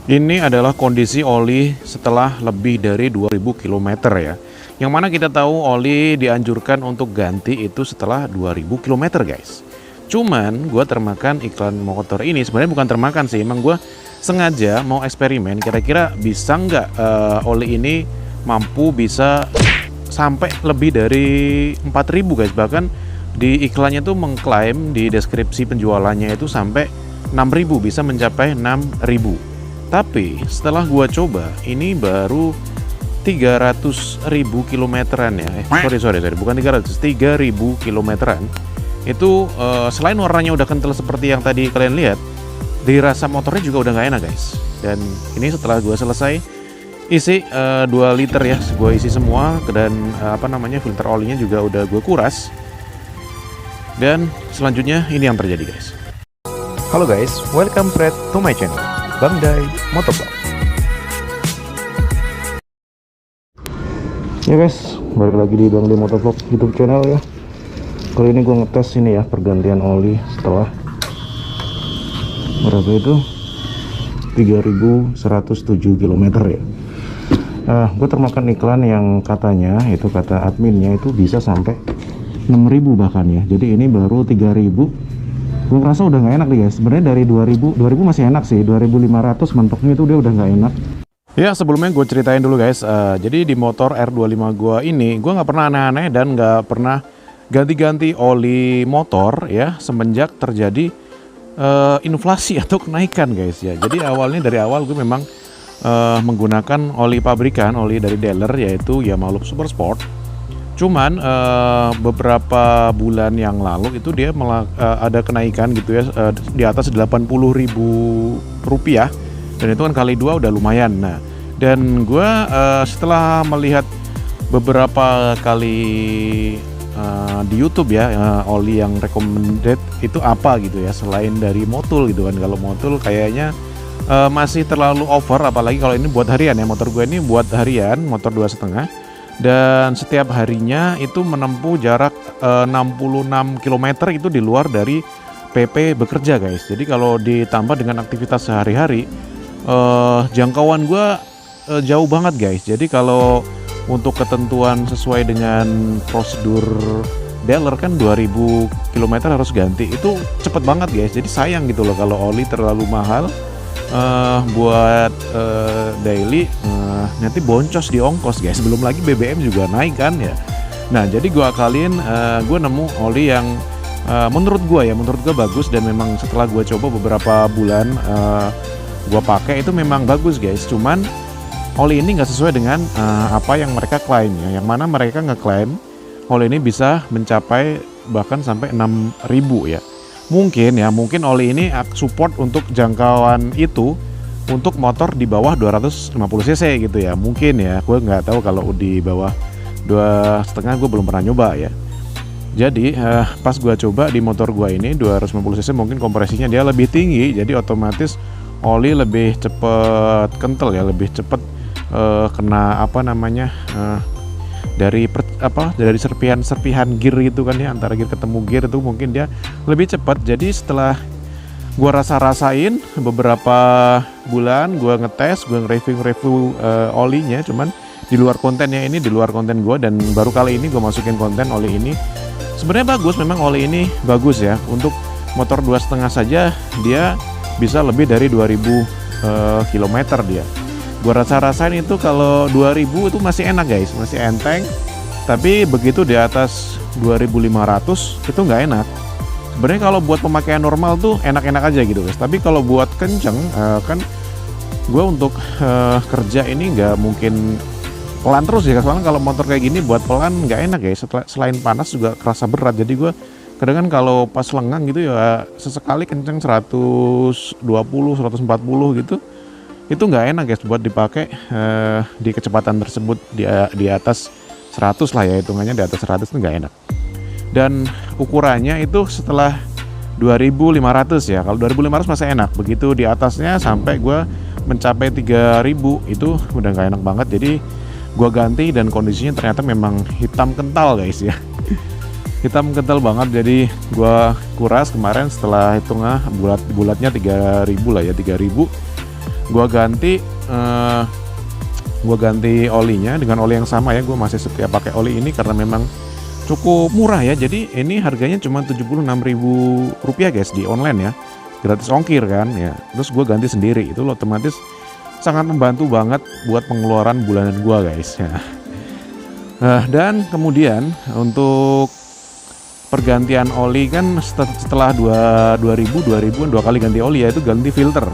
Ini adalah kondisi oli setelah lebih dari 2000 km ya. Yang mana kita tahu oli dianjurkan untuk ganti itu setelah 2000 km guys. Cuman gue termakan iklan motor ini, sebenarnya bukan termakan sih, emang gue sengaja mau eksperimen kira-kira bisa nggak oli ini mampu bisa sampai lebih dari 4000 guys. Bahkan di iklannya tuh mengklaim di deskripsi penjualannya itu sampai 6000, bisa mencapai 6000. Tapi setelah gua coba, ini baru 300.000 kilometeran ya. Sorry, bukan 3000 kilometeran. Itu selain warnanya udah kental seperti yang tadi kalian lihat, dirasa motornya juga udah nggak enak guys. Dan ini setelah gua selesai isi 2 liter ya, gua isi semua, dan filter olinya juga udah gua kuras. Dan selanjutnya ini yang terjadi guys. Halo guys, welcome back to my channel Bang Day Motovlog. Ya guys, balik lagi di Bang Day Motovlog YouTube channel ya. Kali ini gue ngetes ini ya, pergantian oli setelah berapa itu 3107 km ya. Gue termakan iklan yang katanya, itu kata adminnya itu bisa sampai 6000 bahkan ya. Jadi ini baru 3000. Gue ngerasa udah nggak enak nih guys. Sebenarnya dari 2000 masih enak sih. 2500 mentoknya itu dia udah nggak enak. Ya sebelumnya gue ceritain dulu guys. Jadi di motor R25 gue ini, gue nggak pernah aneh-aneh dan nggak pernah ganti-ganti oli motor ya semenjak terjadi inflasi atau kenaikan guys ya. Jadi awalnya dari awal gue memang menggunakan oli pabrikan, oli dari dealer, yaitu Yamaha Super Sport. Cuman beberapa bulan yang lalu itu dia malah ada kenaikan gitu ya, di atas 80.000 rupiah, dan itu kan kali 2 udah lumayan. Nah, dan gue setelah melihat beberapa kali di YouTube ya, oli yang recommended itu apa gitu ya, selain dari Motul gitu kan. Kalau Motul kayaknya masih terlalu over, apalagi kalau ini buat harian ya. Motor gue ini buat harian, motor 2,5. Dan setiap harinya itu menempuh jarak 66 km itu di luar dari PP bekerja guys. Jadi kalau ditambah dengan aktivitas sehari-hari, jangkauan gue jauh banget guys. Jadi kalau untuk ketentuan sesuai dengan prosedur dealer kan 2000 km harus ganti, itu cepet banget guys. Jadi sayang gitu loh kalau oli terlalu mahal buat daily, nanti boncos di ongkos guys. Belum lagi BBM juga naik kan ya. Nah jadi gue akalin, gue nemu oli yang menurut gue bagus, dan memang setelah gue coba beberapa bulan gue pakai itu memang bagus guys. Cuman oli ini nggak sesuai dengan apa yang mereka klaim ya. Yang mana mereka ngeklaim oli ini bisa mencapai bahkan sampai 6000 ya. Mungkin oli ini support untuk jangkauan itu untuk motor di bawah 250 cc gitu ya. Mungkin ya, gue nggak tahu kalau di bawah 2,5 gue belum pernah nyoba ya. Jadi pas gue coba di motor gue ini 250 cc, mungkin kompresinya dia lebih tinggi, jadi otomatis oli lebih cepet kental ya, lebih cepet kena dari serpihan gear gitu kan ya, antara gear ketemu gear itu mungkin dia lebih cepat. Jadi setelah gua rasain beberapa bulan, gua ngetes, gua nge-review olinya, cuman di luar kontennya, ini di luar konten gua, dan baru kali ini gua masukin konten oli ini. Sebenarnya bagus, memang oli ini bagus ya. Untuk motor 2,5 saja dia bisa lebih dari 2000 km dia. Gue rasain itu kalau 2000 itu masih enak guys, masih enteng. Tapi begitu di atas 2500 itu nggak enak. Sebenarnya kalau buat pemakaian normal tuh enak-enak aja gitu guys. Tapi kalau buat kenceng, kan gue untuk kerja ini nggak mungkin pelan terus ya. Soalnya kalau motor kayak gini buat pelan nggak enak guys. Selain panas juga kerasa berat. Jadi gue kadang kan kalau pas lengang gitu ya, sesekali kenceng 120, 140 gitu, itu nggak enak guys buat dipakai di kecepatan tersebut, di atas 100 lah ya, hitungannya di atas 100 itu nggak enak. Dan ukurannya itu setelah 2500 ya. Kalau 2500 masih enak, begitu di atasnya sampai gue mencapai 3000 itu udah nggak enak banget. Jadi gue ganti, dan kondisinya ternyata memang hitam kental guys ya. Hitam kental banget. Jadi gue kuras kemarin setelah hitungnya bulatnya 3000 lah ya, 3000. Gua ganti olinya dengan oli yang sama ya. Gue masih setia pakai oli ini karena memang cukup murah ya. Jadi ini harganya cuma Rp76.000 guys di online ya. Gratis ongkir kan ya. Terus gue ganti sendiri, itu otomatis sangat membantu banget buat pengeluaran bulanan gue guys ya. Dan kemudian untuk pergantian oli kan setelah 2000 dua kali ganti oli ya, itu ganti filter.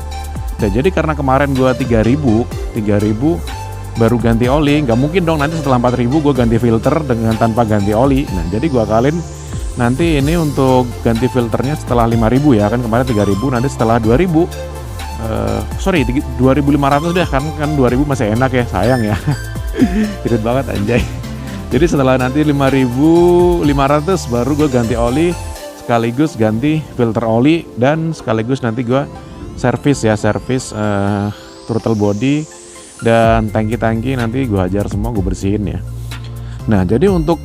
Nah, jadi karena kemarin gue 3000 baru ganti oli, nggak mungkin dong nanti setelah 4000 gue ganti filter dengan tanpa ganti oli. Nah, jadi gue akalin nanti ini untuk ganti filternya setelah 5000 ya, kan kemarin 3000, nanti setelah 2500 deh, kan 2000 masih enak ya, sayang ya. Irit banget anjay. Jadi setelah nanti 5500 baru gue ganti oli, sekaligus ganti filter oli, dan sekaligus nanti gue servis throttle body dan tangki-tangki nanti gue hajar semua, gue bersihin ya. Nah, jadi untuk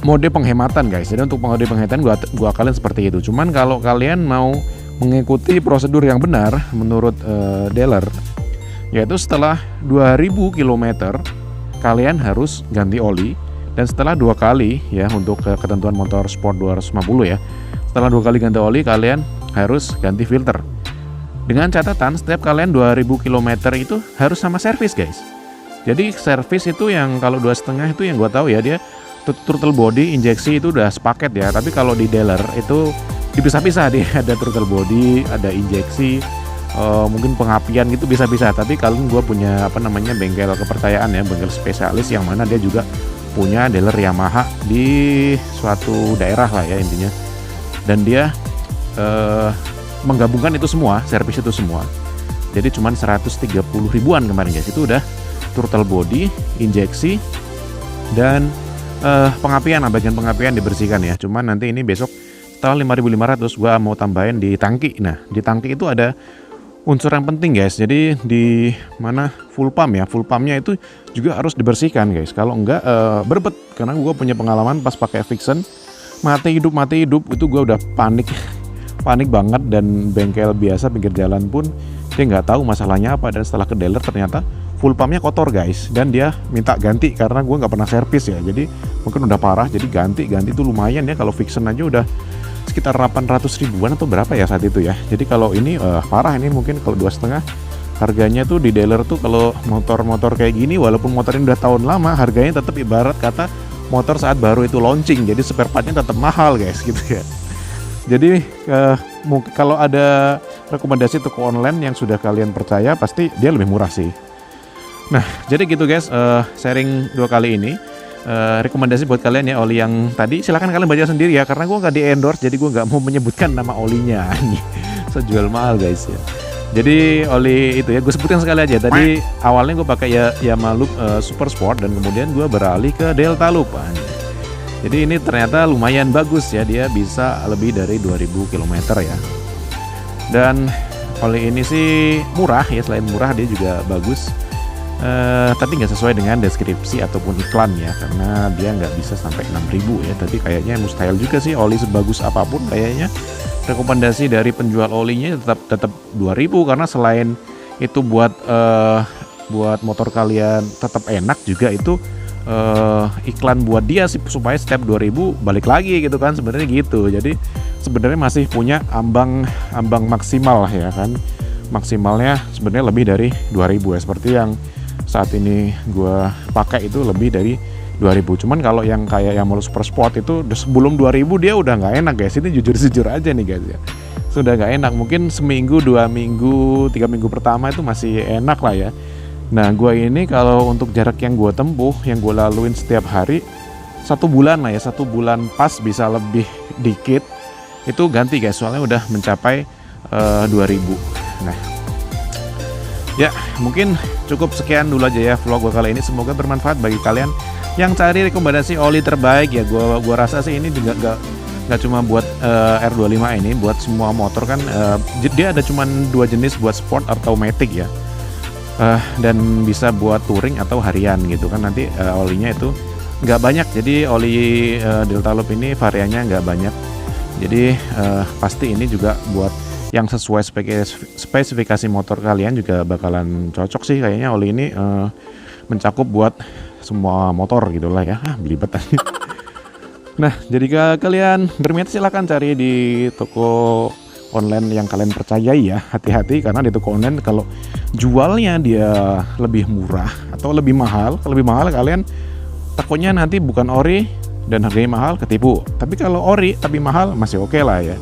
mode penghematan guys. Jadi untuk mode penghematan gue akalin seperti itu. Cuman kalau kalian mau mengikuti prosedur yang benar menurut dealer, yaitu setelah 2000 km kalian harus ganti oli, dan setelah 2 kali ya, untuk ketentuan motor sport 250 ya, setelah 2 kali ganti oli kalian harus ganti filter. Dengan catatan setiap kalian 2000 km itu harus sama servis guys. Jadi servis itu yang kalau 2,5 itu yang gue tahu ya, dia throttle body, injeksi itu udah sepaket ya. Tapi kalau di dealer itu dipisah-pisah, dia ada throttle body, ada injeksi, mungkin pengapian gitu bisa-bisa. Tapi kalau gue punya bengkel kepercayaan ya, bengkel spesialis yang mana dia juga punya dealer Yamaha di suatu daerah lah ya intinya. Dan dia menggabungkan itu semua, servis itu semua. Jadi cuman 130 ribuan kemarin guys. Itu udah throttle body, injeksi, dan pengapian. Nah, bagian pengapian dibersihkan ya. Cuman nanti ini besok setelah 5500 gua mau tambahin di tangki. Nah, di tangki itu ada unsur yang penting guys. Jadi di mana full pump ya, full pumpnya itu juga harus dibersihkan guys. Kalau enggak berbet. Karena gua punya pengalaman pas pakai Vixen, mati hidup itu gua udah panik banget. Dan bengkel biasa pinggir jalan pun dia nggak tahu masalahnya apa, dan setelah ke dealer ternyata full pumpnya kotor guys, dan dia minta ganti karena gue nggak pernah servis ya, jadi mungkin udah parah. Jadi ganti itu lumayan ya, kalau Vixen aja udah sekitar 800 ribuan atau berapa ya saat itu ya. Jadi kalau ini parah, ini mungkin kalau 2,5 harganya tuh di dealer tuh, kalau motor-motor kayak gini walaupun motornya udah tahun lama, harganya tetap ibarat kata motor saat baru itu launching. Jadi spare partnya tetap mahal guys gitu ya. Jadi kalau ada rekomendasi toko online yang sudah kalian percaya, pasti dia lebih murah sih. Nah, jadi gitu guys, sharing 2 kali ini. Rekomendasi buat kalian ya, oli yang tadi silahkan kalian baca sendiri ya, karena gue nggak di endorse, jadi gue nggak mau menyebutkan nama olinya. So jual mahal guys ya. Jadi oli itu ya gue sebutin sekali aja. Tadi awalnya gue pakai Yamaha Loop Super Sport, dan kemudian gue beralih ke Delta Loop. Jadi ini ternyata lumayan bagus ya, dia bisa lebih dari 2000 km ya. Dan oli ini sih murah ya, selain murah dia juga bagus. Tapi nggak sesuai dengan deskripsi ataupun iklan ya, karena dia nggak bisa sampai 6000 ya. Tapi kayaknya mustahil juga sih oli sebagus apapun, kayaknya rekomendasi dari penjual olinya tetap 2000, karena selain itu buat motor kalian tetap enak juga, itu iklan buat dia sih supaya setiap 2000 balik lagi gitu kan, sebenarnya gitu. Jadi sebenarnya masih punya ambang maksimal ya kan, maksimalnya sebenarnya lebih dari 2000 ya, seperti yang saat ini gue pakai itu lebih dari 2000. Cuman kalau yang kayak Yamaha Super Sport itu sebelum 2000 dia udah nggak enak guys. Ini jujur aja nih guys ya, sudah nggak enak. Mungkin seminggu, 2 minggu, 3 minggu pertama itu masih enak lah ya. Nah, gue ini kalau untuk jarak yang gue tempuh, yang gue laluin setiap hari, 1 bulan lah ya, 1 bulan pas bisa lebih dikit, itu ganti guys, soalnya udah mencapai 2000. Nah, ya mungkin cukup sekian dulu aja ya vlog gue kali ini. Semoga bermanfaat bagi kalian yang cari rekomendasi oli terbaik ya. Gue rasa sih ini juga nggak cuma buat R25 ini, buat semua motor kan. Dia ada cuma 2 jenis, buat sport atau matic ya. Dan bisa buat touring atau harian gitu kan. Nanti olinya itu nggak banyak, jadi oli Delta Loop ini variannya nggak banyak. Jadi pasti ini juga buat yang sesuai spesifikasi motor kalian juga bakalan cocok sih kayaknya. Oli ini mencakup buat semua motor gitulah ya. Belibet aja. Nah, jadi kalian berminat silahkan cari di toko online yang kalian percayai ya. Hati-hati karena di toko online kalau jualnya dia lebih murah atau lebih mahal kalian takutnya nanti bukan ori dan harganya mahal ketipu. Tapi kalau ori tapi mahal masih oke lah ya.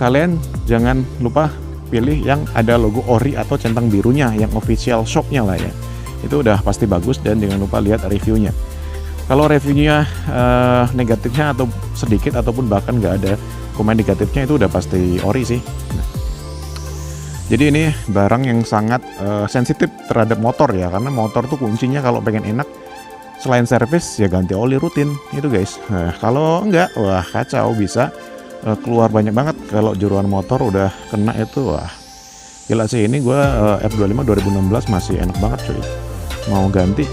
Kalian jangan lupa pilih yang ada logo ori atau centang birunya, yang official shopnya lah ya. Itu udah pasti bagus, dan jangan lupa lihat reviewnya. Kalau reviewnya negatifnya atau sedikit ataupun bahkan nggak ada komen negatifnya, itu udah pasti ori sih. Nah, jadi ini barang yang sangat sensitif terhadap motor ya, karena motor tuh kuncinya kalau pengen enak selain servis ya ganti oli rutin itu guys. Nah, kalau enggak, wah kacau, bisa keluar banyak banget kalau jeruan motor udah kena itu. Wah gila sih, ini gue F25 2016 masih enak banget cuy. Mau ganti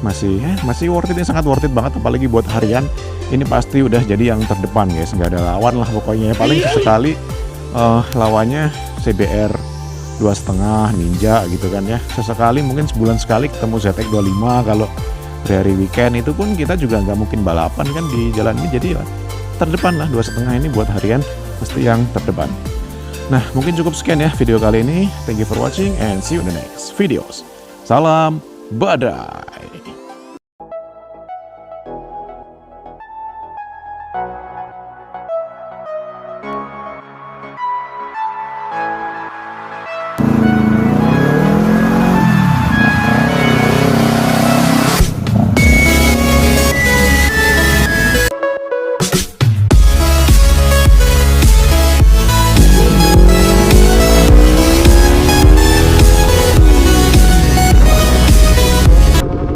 masih worth it, sangat worth it banget, apalagi buat harian. Ini pasti udah jadi yang terdepan guys, nggak ada lawan lah pokoknya. Paling sekali lawannya CBR 2,5 Ninja gitu kan ya, sesekali mungkin sebulan sekali ketemu ZX 25. Kalau hari weekend itu pun kita juga nggak mungkin balapan kan di jalan ini, jadi ya terdepan lah 2,5 ini buat harian pasti yang terdepan. Nah, mungkin cukup sekian ya video kali ini. Thank you for watching and see you in the next videos. Salam badai.